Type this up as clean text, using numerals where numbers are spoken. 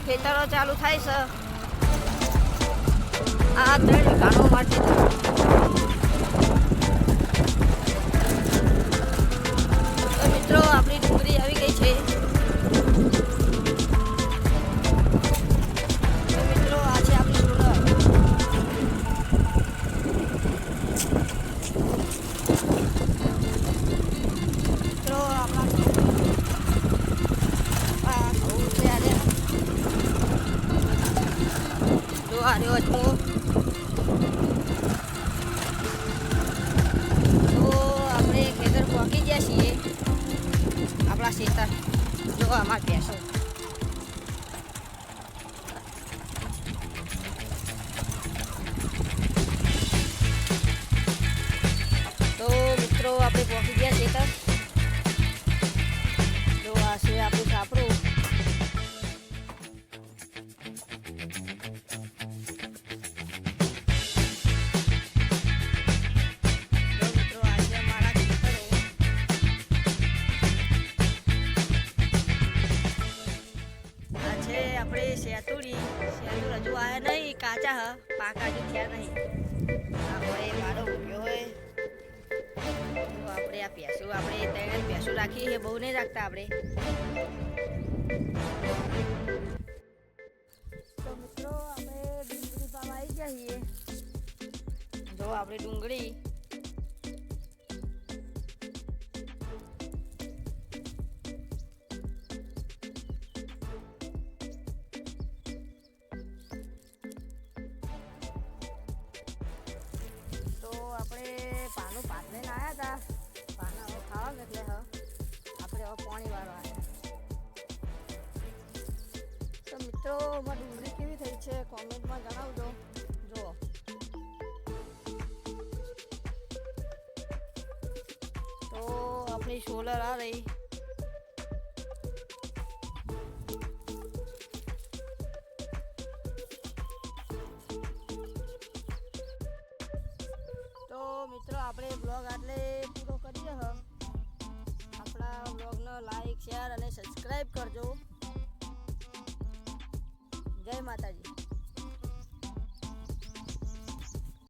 ખેતરો ચાલુ થાય છે આ 3 વીઘાનો માટે તો મિત્રો આપણી ડુંગળી આવી ગઈ છે તો મિત્રો આ છે આપણી સોલર મિત્રો આપણા ઘઉં છે આજે જો આ રહ્યો અજમો પહોંચી ગયા છીએ આપણા ખેતર જો અમારે ભેંસો તો મિત્રો આપણે પહોંચી ગયા ખેતર જો આ છે આપણું સાપડું આપણે શેતુર હજુ આવ્યા નહીં કાચા હ પાકા હજુ થયા નહીં આપણે મારો ઉગ્યો હોય તો આપણે આ ભેંસું આપણે 3 ભેંસું રાખીએ છીએ બહુ નહીં રાખતા આપણે તો મિત્રો આપણે ડુંગળી પાવા આવી ગયા છીએ જો આપણે ડુંગળી આપણે પાનું ભાત લઈને આવ્યા હતા પાના હવે ખાવા એટલે આપણે હવે પાણી વાળવા આવ્યા તો મિત્રો અમારી ડુંગળી કેવી થઈ છે કોમેન્ટમાં જણાવજો જુઓ તો આપણી સોલર આ રહી મિત્રો આપણે બ્લોગ આટલે પૂરો કરીએ હ આપણા બ્લોગને લાઈક શેર અને સબસ્ક્રાઈબ કરજો જય માતાજી।